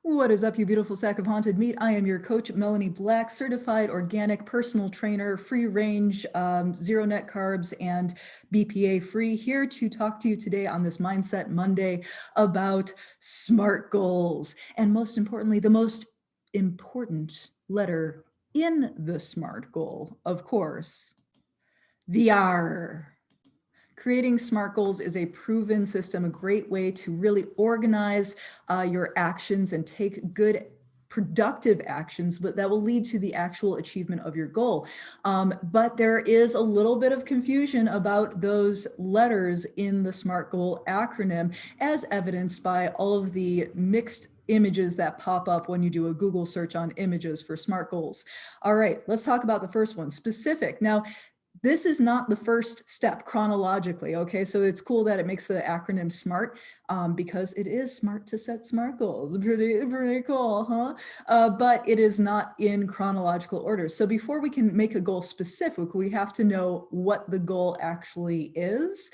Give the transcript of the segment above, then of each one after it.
What is up, you beautiful sack of haunted meat? I am your coach, Melanie Black, certified organic personal trainer, free range, zero net carbs, and BPA free, here to talk to you today on this Mindset Monday about SMART goals. And most importantly, the most important letter in the SMART goal, of course, the R. Creating SMART goals is a proven system, a great way to really organize your actions and take good productive actions, but that will lead to the actual achievement of your goal. But there is a little bit of confusion about those letters in the SMART goal acronym, as evidenced by all of the mixed images that pop up when you do a Google search on images for SMART goals. All right, let's talk about the first one, specific. Now, this is not the first step chronologically, okay? So it's cool that it makes the acronym SMART because it is smart to set SMART goals. Pretty cool, huh? But it is not in chronological order. So before we can make a goal specific, we have to know what the goal actually is,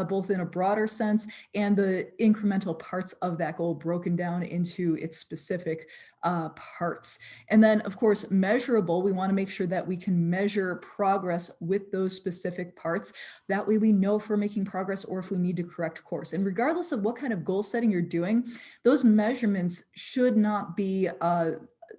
both in a broader sense and the incremental parts of that goal broken down into its specific parts. And then, of course, measurable, we want to make sure that we can measure progress with those specific parts. That way we know if we're making progress or if we need to correct course. And regardless of what kind of goal setting you're doing, those measurements should not be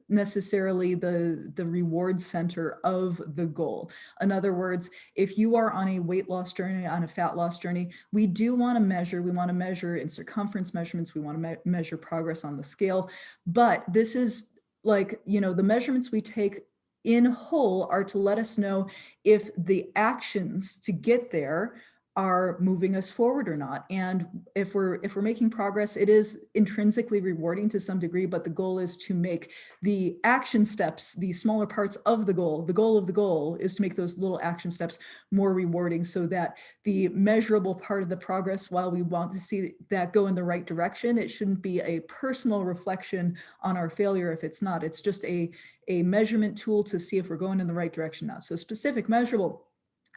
necessarily the reward center of the goal. In other words, if you are on a weight loss journey, on a fat loss journey, we do want to measure. We want to measure in circumference measurements. We want to measure progress on the scale. But this is like, you know, the measurements we take in whole are to let us know if the actions to get there are moving us forward or not. And if we're making progress, it is intrinsically rewarding to some degree, but the goal is to make the action steps, the smaller parts of the goal of the goal is to make those little action steps more rewarding so that the measurable part of the progress, while we want to see that go in the right direction, it shouldn't be a personal reflection on our failure if it's not. It's just a measurement tool to see if we're going in the right direction now. So specific, measurable,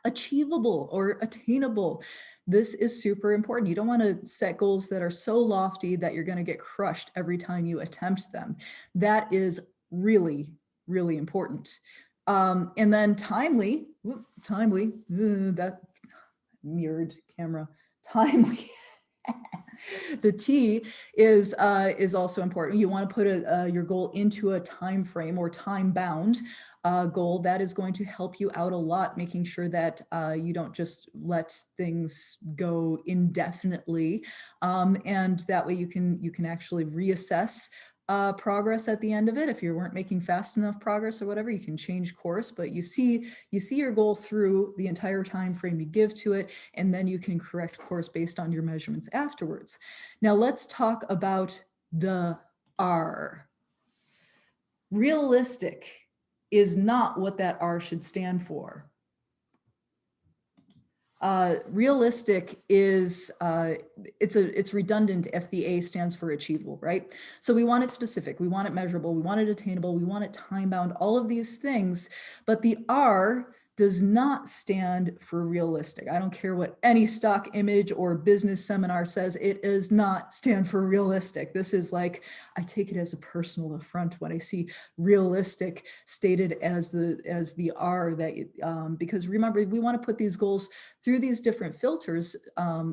achievable or attainable. This is super important. You don't want to set goals that are so lofty that you're going to get crushed every time you attempt them. That is really, really important. And then timely, that mirrored camera, timely. The T is also important. You want to put your goal into a time frame or time bound goal. That is going to help you out a lot, making sure that you don't just let things go indefinitely, and that way you can actually reassess progress at the end of it. If you weren't making fast enough progress or whatever, you can change course, but you see your goal through the entire time frame you give to it, and then you can correct course based on your measurements afterwards. Now let's talk about the R. Realistic is not what that R should stand for. Realistic is, it's redundant if the A stands for achievable, right? So we want it specific, we want it measurable, we want it attainable, we want it time bound, all of these things, but the R does not stand for realistic. I don't care what any stock image or business seminar says, it does not stand for realistic. This is like, I take it as a personal affront when I see realistic stated as the R, that because remember, we want to put these goals through these different filters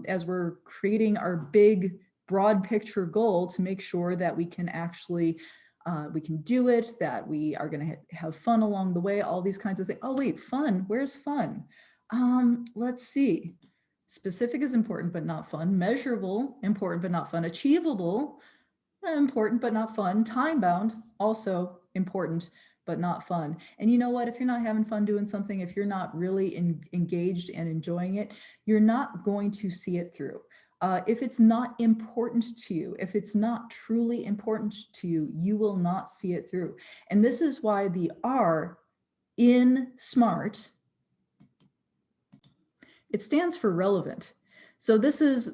as we're creating our big, broad picture goal to make sure that we can actually we can do it, that we are going to have fun along the way, all these kinds of things. Oh, wait, fun. Where's fun? Let's see. Specific is important, but not fun. Measurable, important, but not fun. Achievable, important, but not fun. Time bound, also important, but not fun. And you know what? If you're not having fun doing something, if you're not really engaged and enjoying it, you're not going to see it through. If it's not important to you, if it's not truly important to you, you will not see it through. And this is why the R in SMART, it stands for relevant. So this is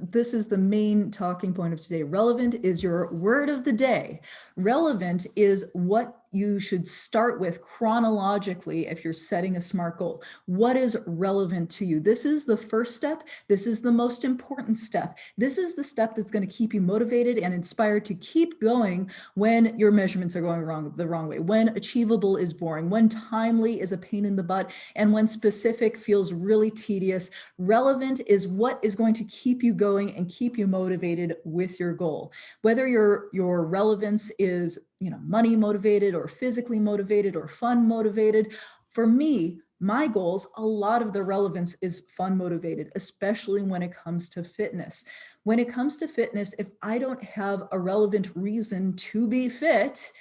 the main talking point of today. Relevant is your word of the day. Relevant is what you should start with chronologically if you're setting a SMART goal. What is relevant to you? This is the first step. This is the most important step. This is the step that's going to keep you motivated and inspired to keep going when your measurements are going the wrong way, when achievable is boring, when timely is a pain in the butt, and when specific feels really tedious. Relevant is what is going to keep you going and keep you motivated with your goal. Whether your relevance is money motivated or physically motivated or fun motivated. For me, my goals, a lot of the relevance is fun motivated, especially when it comes to fitness. When it comes to fitness, if I don't have a relevant reason to be fit,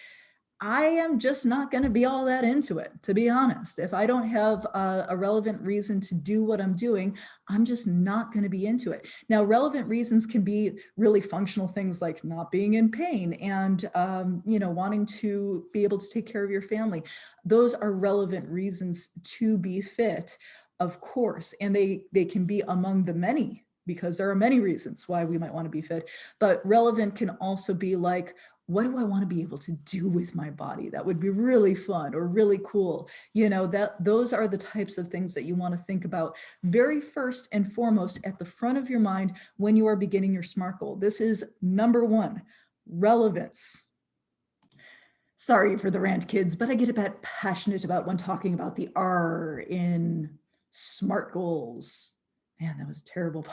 I am just not going to be all that into it, to be honest. If I don't have a relevant reason to do what I'm doing, I'm just not going to be into it. Now, relevant reasons can be really functional things like not being in pain and, wanting to be able to take care of your family. Those are relevant reasons to be fit, of course, and they can be among the many, because there are many reasons why we might want to be fit, but relevant can also be like, what do I want to be able to do with my body? That would be really fun or really cool. Those are the types of things that you want to think about very first and foremost at the front of your mind when you are beginning your SMART goal. This is number one, relevance. Sorry for the rant, kids, but I get a bit passionate about when talking about the R in SMART goals. Man, that was terrible.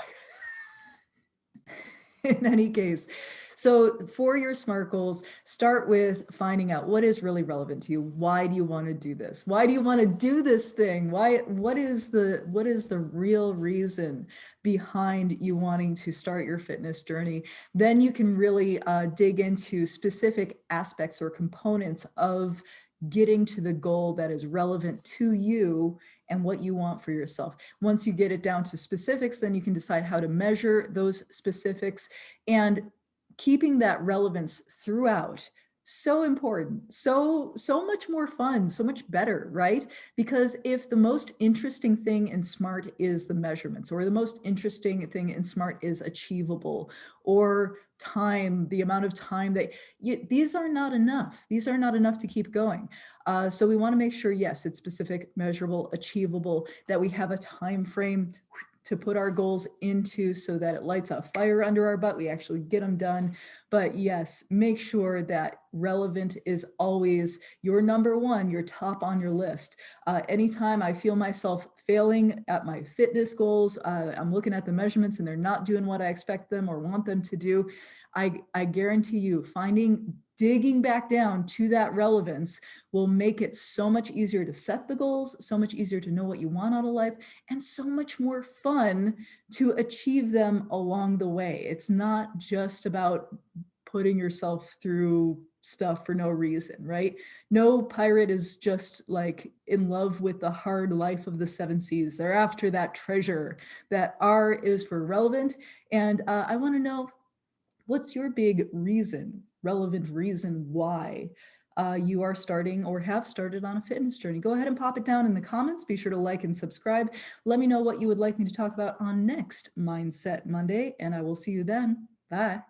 In any case, so for your SMART goals, start with finding out what is really relevant to you. Why do you want to do this? Why do you want to do this thing? What is the real reason behind you wanting to start your fitness journey? Then you can really dig into specific aspects or components of getting to the goal that is relevant to you and what you want for yourself. Once you get it down to specifics, then you can decide how to measure those specifics, and keeping that relevance throughout. So important, so much more fun, so much better, right? Because if the most interesting thing in SMART is the measurements, or the most interesting thing in SMART is achievable, or time, the amount of time that these are not enough. These are not enough to keep going. So we want to make sure, yes, it's specific, measurable, achievable, that we have a time frame to put our goals into so that it lights a fire under our butt. We actually get them done. But yes, make sure that relevant is always your number one, your top on your list. Anytime I feel myself failing at my fitness goals, I'm looking at the measurements and they're not doing what I expect them or want them to do, I guarantee you digging back down to that relevance will make it so much easier to set the goals, so much easier to know what you want out of life, and so much more fun to achieve them along the way. It's not just about putting yourself through stuff for no reason, right? No pirate is just like in love with the hard life of the seven seas. They're after that treasure. That R is for relevant. And I want to know, what's your big reason, relevant reason why you are starting or have started on a fitness journey? Go ahead and pop it down in the comments. Be sure to like and subscribe. Let me know what you would like me to talk about on next Mindset Monday, and I will see you then. Bye.